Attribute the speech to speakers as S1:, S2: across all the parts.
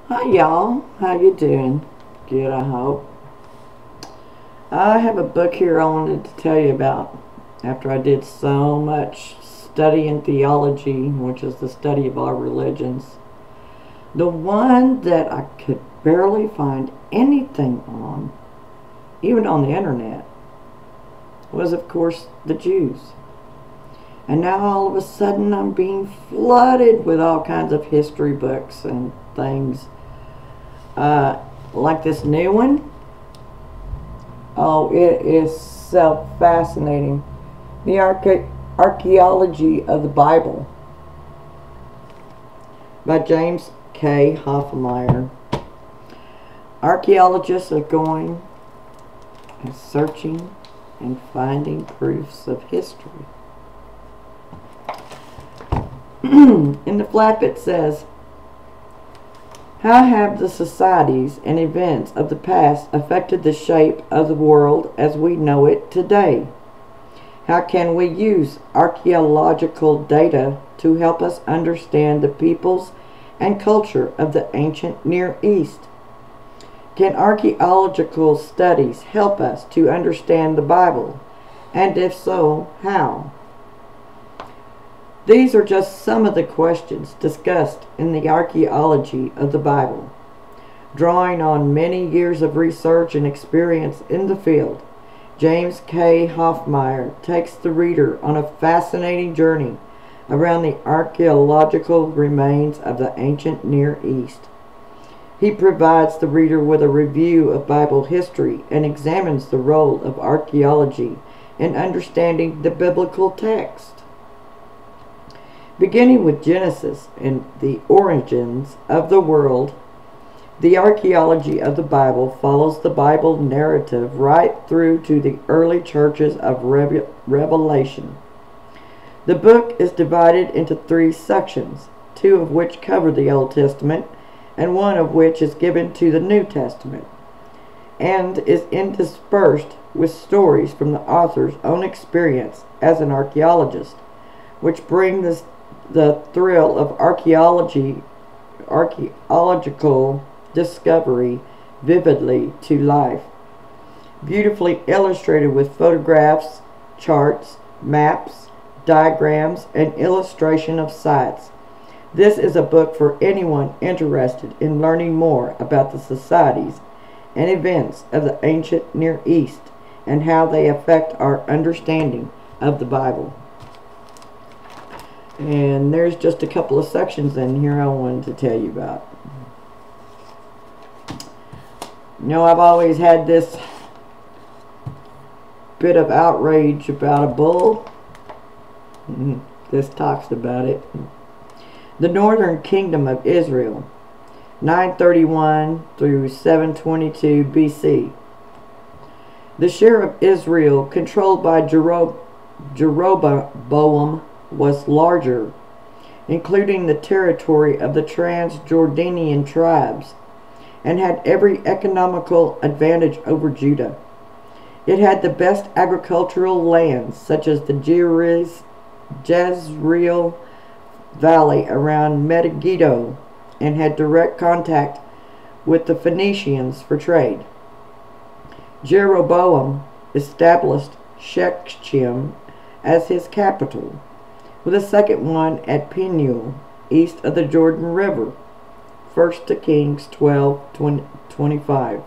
S1: Hi y'all, how you doing? Good, I hope. I have a book here I wanted to tell you about after I did so much study in theology, which is the study of all religions. The one that I could barely find anything on, even on the internet, was of course the Jews. And now all of a sudden I'm being flooded with all kinds of history books and things. Like this new one. Oh, it is so fascinating. The Archaeology of the Bible by James K. Hoffmeier. Archaeologists are going and searching and finding proofs of history. In the flap it says, how have the societies and events of the past affected the shape of the world as we know it today? How can we use archaeological data to help us understand the peoples and culture of the ancient Near East? Can archaeological studies help us to understand the Bible? And if so, how? These are just some of the questions discussed in the Archaeology of the Bible. Drawing on many years of research and experience in the field, James K. Hoffmeier takes the reader on a fascinating journey around the archaeological remains of the ancient Near East. He provides the reader with a review of Bible history and examines the role of archaeology in understanding the biblical text. Beginning with Genesis and the origins of the world, the archaeology of the Bible follows the Bible narrative right through to the early churches of Revelation. The book is divided into 3 sections, 2 of which cover the Old Testament, and 1 of which is given to the New Testament, and is interspersed with stories from the author's own experience as an archaeologist, which bring the thrill of archaeological discovery vividly to life, beautifully illustrated with photographs, charts, maps, diagrams, and illustration of sites. This is a book for anyone interested in learning more about the societies and events of the ancient Near East and how they affect our understanding of the Bible. And there's just a couple of sections in here I wanted to tell you about. You know, I've always had this bit of outrage about a bull. This talks about it. The Northern Kingdom of Israel, 931 through 722 BC. The share of Israel controlled by Jeroboam was larger, including the territory of the Transjordanian tribes, and had every economical advantage over Judah. It had the best agricultural lands, such as the Jezreel Valley around Megiddo, and had direct contact with the Phoenicians for trade. Jeroboam established Shechem as his capital, with a second one at Peniel, east of the Jordan River. 1 Kings 12:25.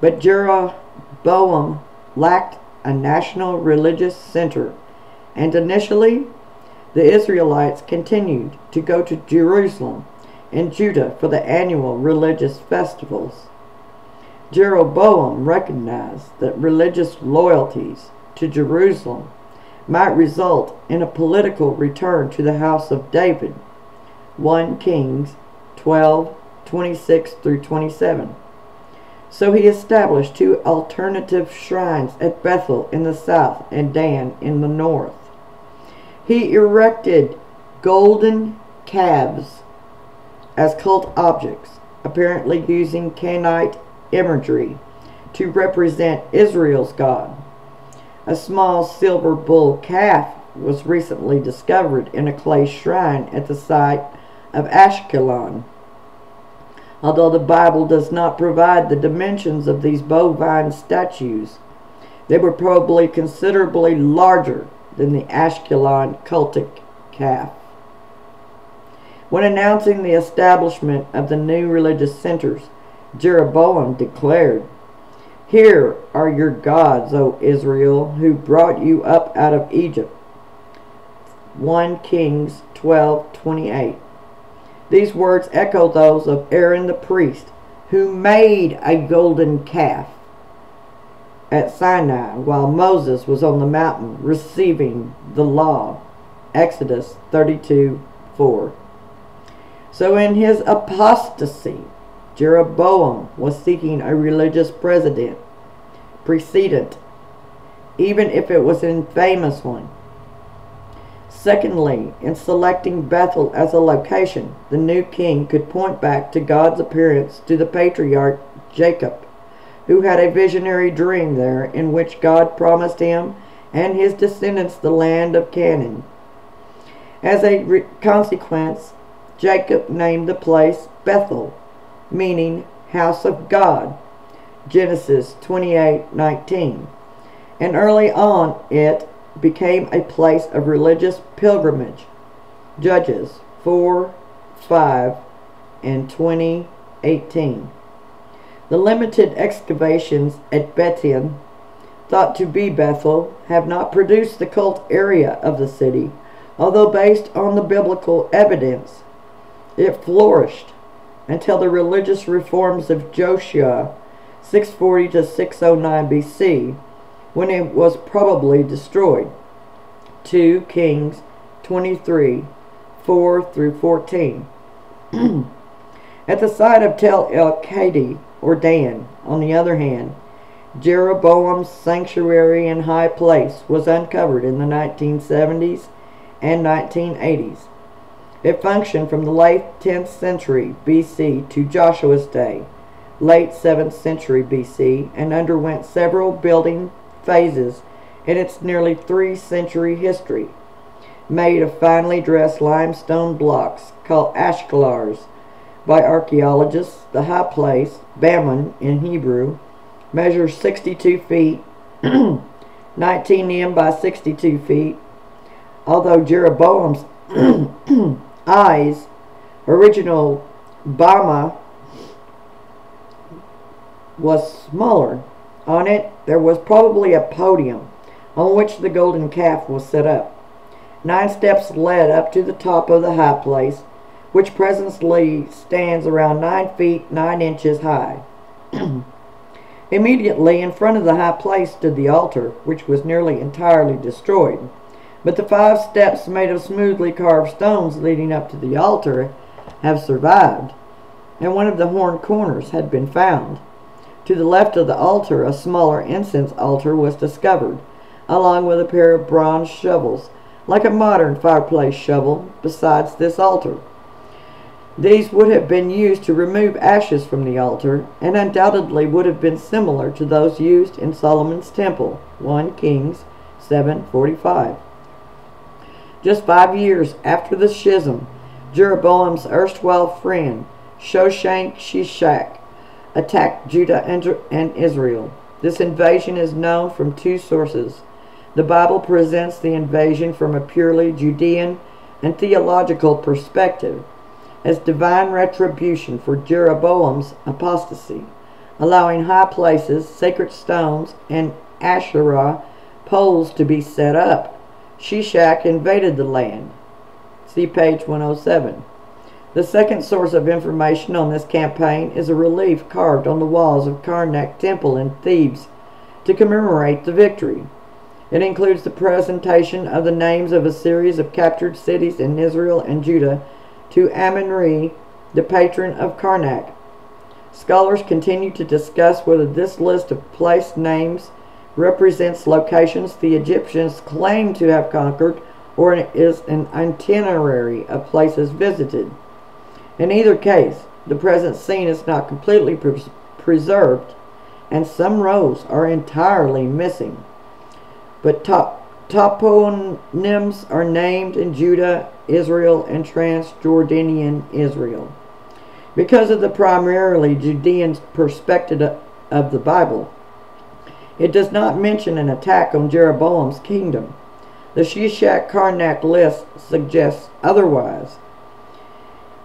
S1: But Jeroboam lacked a national religious center, and initially the Israelites continued to go to Jerusalem and Judah for the annual religious festivals. Jeroboam recognized that religious loyalties to Jerusalem might result in a political return to the house of David. 1 Kings 12:26 through 27. So he established 2 alternative shrines at Bethel in the south and Dan in the north. He erected golden calves as cult objects, apparently using Canaanite imagery to represent Israel's God. A small silver bull calf was recently discovered in a clay shrine at the site of Ashkelon. Although the Bible does not provide the dimensions of these bovine statues, they were probably considerably larger than the Ashkelon cultic calf. When announcing the establishment of the new religious centers, Jeroboam declared, "Here are your gods, O Israel, who brought you up out of Egypt." 1 Kings 12:28. These words echo those of Aaron the priest, who made a golden calf at Sinai while Moses was on the mountain receiving the law. Exodus 32:4. So in his apostasy, Jeroboam was seeking a religious precedent, even if it was an infamous one. Secondly, in selecting Bethel as a location, the new king could point back to God's appearance to the patriarch Jacob, who had a visionary dream there in which God promised him and his descendants the land of Canaan. As a consequence, Jacob named the place Bethel, meaning house of God, Genesis 28:19, and early on it became a place of religious pilgrimage, Judges 4:5 and 20:18. The limited excavations at Bethel, thought to be Bethel, have not produced the cult area of the city, although based on the biblical evidence, it flourished until the religious reforms of Joshua 640 to 609 BC, when it was probably destroyed. 2 Kings 23:4 through 14. At the site of Tel El-Kadi, or Dan, on the other hand, Jeroboam's sanctuary and high place was uncovered in the 1970s and 1980s. It functioned from the late 10th century BC to Joshua's day, late 7th century BC, and underwent several building phases in its nearly 3-century history. Made of finely dressed limestone blocks called ashkelars by archaeologists, the high place, Baman in Hebrew, measures 62 feet, 19 in by 62 feet. Although Jeroboam's eyes, original Bama, was smaller. On it there was probably a podium on which the golden calf was set up. 9 steps led up to the top of the high place, which presently stands around 9 feet 9 inches high. Immediately in front of the high place stood the altar, which was nearly entirely destroyed. But the 5 steps made of smoothly carved stones leading up to the altar have survived, and one of the horn corners had been found. To the left of the altar, a smaller incense altar was discovered, along with a pair of bronze shovels, like a modern fireplace shovel, besides this altar. These would have been used to remove ashes from the altar, and undoubtedly would have been similar to those used in Solomon's temple, 1 Kings 7:45. Just 5 years after the schism, Jeroboam's erstwhile friend, Shishak, attacked Judah and Israel. This invasion is known from 2 sources. The Bible presents the invasion from a purely Judean and theological perspective, as divine retribution for Jeroboam's apostasy, allowing high places, sacred stones, and Asherah poles to be set up. Shishak invaded the land. See page 107. The second source of information on this campaign is a relief carved on the walls of Karnak Temple in Thebes to commemorate the victory. It includes the presentation of the names of a series of captured cities in Israel and Judah to Amun-Re, the patron of Karnak. Scholars continue to discuss whether this list of place names represents locations the Egyptians claim to have conquered, or is an itinerary of places visited. In either case, the present scene is not completely preserved, and some rows are entirely missing. But toponyms are named in Judah, Israel, and Transjordanian Israel. Because of the primarily Judean perspective of the Bible, it does not mention an attack on Jeroboam's kingdom. The Shishak-Karnak list suggests otherwise.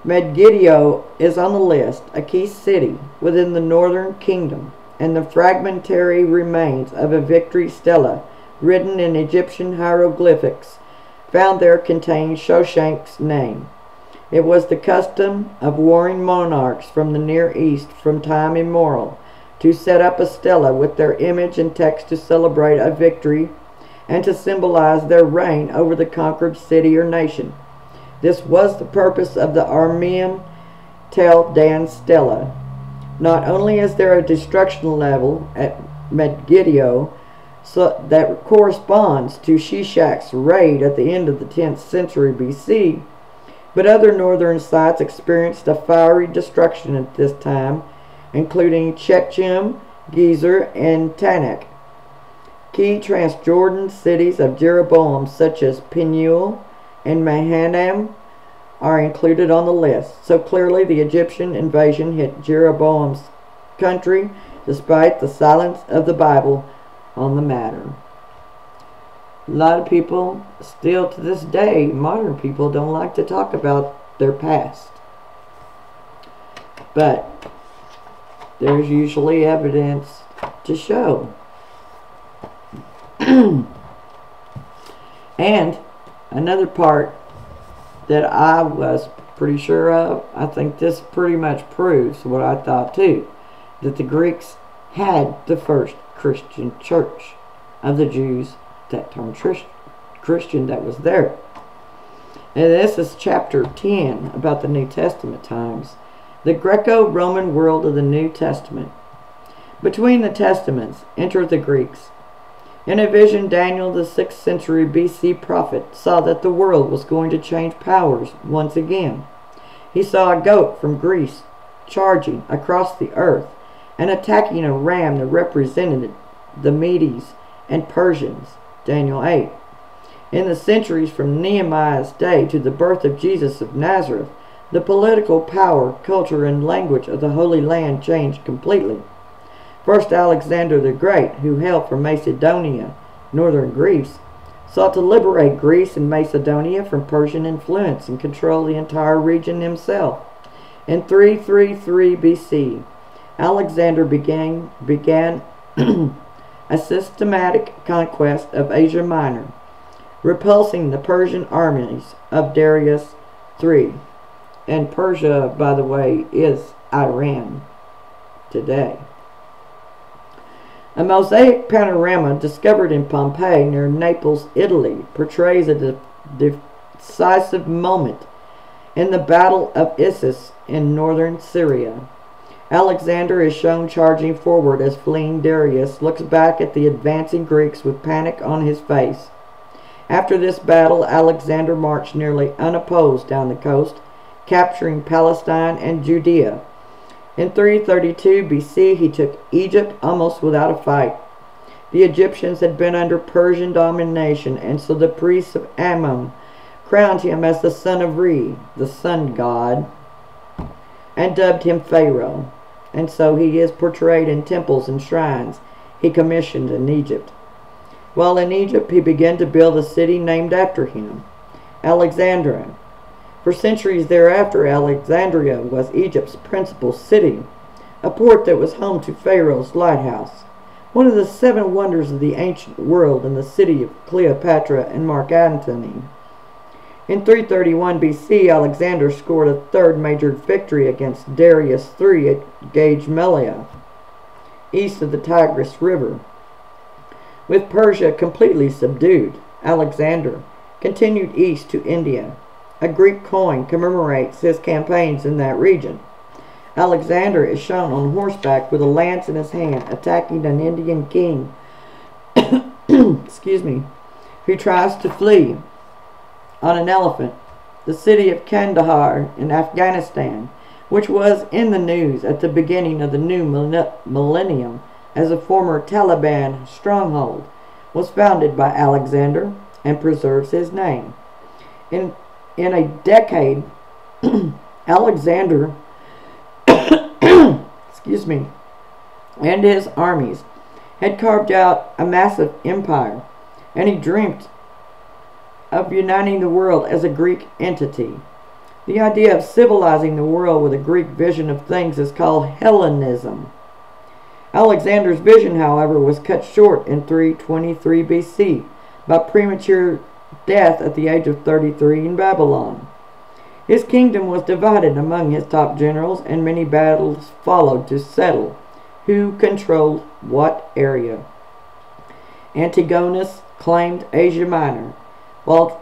S1: Megiddo is on the list, a key city within the northern kingdom, and the fragmentary remains of a victory stela written in Egyptian hieroglyphics found there contain Shoshank's name. It was the custom of warring monarchs from the Near East from time immemorial to set up a stela with their image and text to celebrate a victory and to symbolize their reign over the conquered city or nation. This was the purpose of the Armenian Tel Dan stela. Not only is there a destruction level at Megiddo that corresponds to Shishak's raid at the end of the 10th century BC, but other northern sites experienced a fiery destruction at this time, including Shechem, Gezer, and Tanakh. Key Transjordan cities of Jeroboam, such as Penuel and Mahanaim, are included on the list. So clearly the Egyptian invasion hit Jeroboam's country, despite the silence of the Bible on the matter. A lot of people, still to this day, modern people, don't like to talk about their past. But there's usually evidence to show. And another part that I was pretty sure of, I think this pretty much proves what I thought too, that the Greeks had the first Christian church of the Jews that turned Christian that was there. And this is chapter 10 about the New Testament times. The Greco-Roman world of the New Testament. Between the Testaments enter the Greeks. In a vision, Daniel, the 6th century BC prophet, saw that the world was going to change powers once again. He saw a goat from Greece charging across the earth and attacking a ram that represented the Medes and Persians, Daniel 8. In the centuries from Nehemiah's day to the birth of Jesus of Nazareth, the political power, culture, and language of the Holy Land changed completely. First, Alexander the Great, who hailed from Macedonia, northern Greece, sought to liberate Greece and Macedonia from Persian influence and control the entire region himself. In 333 BC, Alexander began a systematic conquest of Asia Minor, repulsing the Persian armies of Darius III. And Persia, by the way, is Iran today. A mosaic panorama discovered in Pompeii near Naples, Italy, portrays a decisive moment in the Battle of Issus in northern Syria. Alexander is shown charging forward as fleeing Darius looks back at the advancing Greeks with panic on his face. After this battle, Alexander marched nearly unopposed down the coast, capturing Palestine and Judea. In 332 BC, he took Egypt almost without a fight. The Egyptians had been under Persian domination, and so the priests of Ammon crowned him as the son of Re, the sun god, and dubbed him Pharaoh. And so he is portrayed in temples and shrines he commissioned in Egypt. While in Egypt, he began to build a city named after him, Alexandria. For centuries thereafter, Alexandria was Egypt's principal city, a port that was home to Pharaoh's lighthouse, one of the 7 wonders of the ancient world, and the city of Cleopatra and Mark Antony. In 331 BC, Alexander scored a third major victory against Darius III at Gage-Melia, east of the Tigris River. With Persia completely subdued, Alexander continued east to India. A Greek coin commemorates his campaigns in that region. Alexander is shown on horseback with a lance in his hand, attacking an Indian king excuse me, who tries to flee on an elephant. The city of Kandahar in Afghanistan, which was in the news at the beginning of the new millennium as a former Taliban stronghold, was founded by Alexander and preserves his name. In a decade, Alexander excuse me, and his armies had carved out a massive empire, and he dreamt of uniting the world as a Greek entity. The idea of civilizing the world with a Greek vision of things is called Hellenism. Alexander's vision, however, was cut short in 323 BC by premature death at the age of 33 in Babylon. His kingdom was divided among his top generals, and many battles followed to settle who controlled what area. Antigonus claimed Asia Minor, while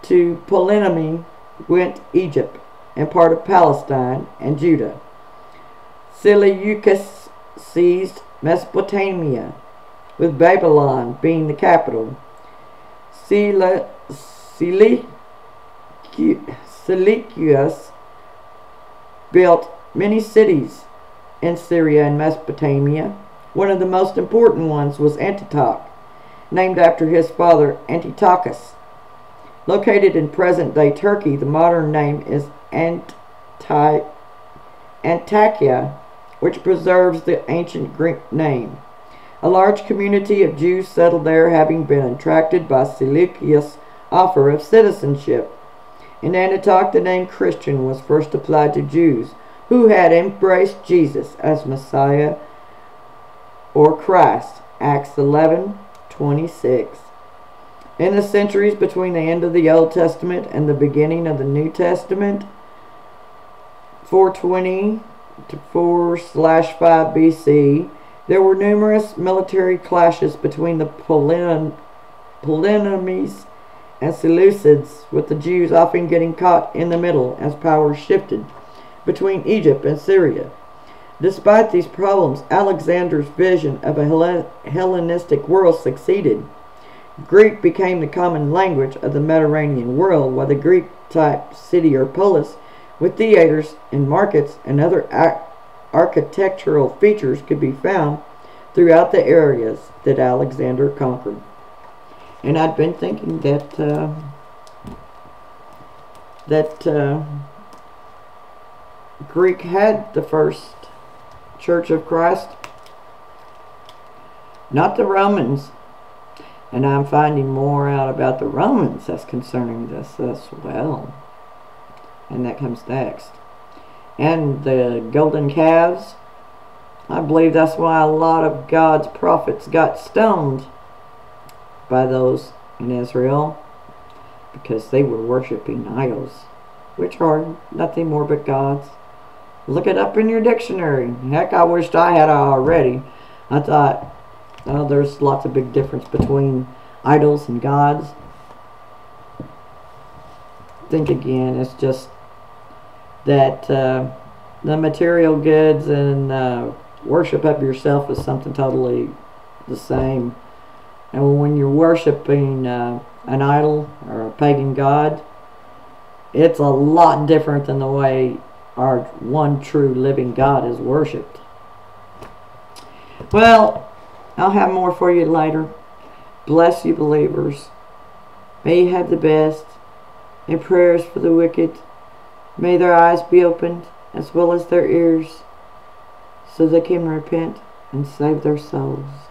S1: to Ptolemy went Egypt and part of Palestine and Judah. Seleucus seized Mesopotamia, with Babylon being the capital. Seleucus built many cities in Syria and Mesopotamia. One of the most important ones was Antioch, named after his father Antiochus. Located in present-day Turkey, the modern name is Antakya, which preserves the ancient Greek name. A large community of Jews settled there, having been attracted by Seleucus' offer of citizenship. In Antioch, the name Christian was first applied to Jews who had embraced Jesus as Messiah or Christ. Acts 11:26. In the centuries between the end of the Old Testament and the beginning of the New Testament, 420 to 4/5 BC, there were numerous military clashes between the Ptolemies and Seleucids, with the Jews often getting caught in the middle as power shifted between Egypt and Syria. Despite these problems, Alexander's vision of a Hellenistic world succeeded. Greek became the common language of the Mediterranean world, while the Greek-type city or polis, with theaters and markets and other architectural features, could be found throughout the areas that Alexander conquered. And I'd been thinking that Greek had the first Church of Christ, not the Romans. And I'm finding more out about the Romans that's concerning this as well. And that comes next. And the golden calves, I believe that's why a lot of God's prophets got stoned by those in Israel, because they were worshiping idols, which are nothing more but gods. Look it up in your dictionary. Heck, I wished I had already. I thought, oh, there's lots of big difference between idols and gods. Think again. It's just that the material goods and worship of yourself is something totally the same. And when you're worshiping an idol or a pagan god, it's a lot different than the way our one true living God is worshipped. Well, I'll have more for you later. Bless you, believers. May you have the best. And prayers for the wicked. May their eyes be opened as well as their ears, so they can repent and save their souls.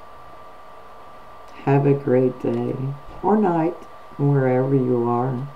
S1: Have a great day or night, wherever you are.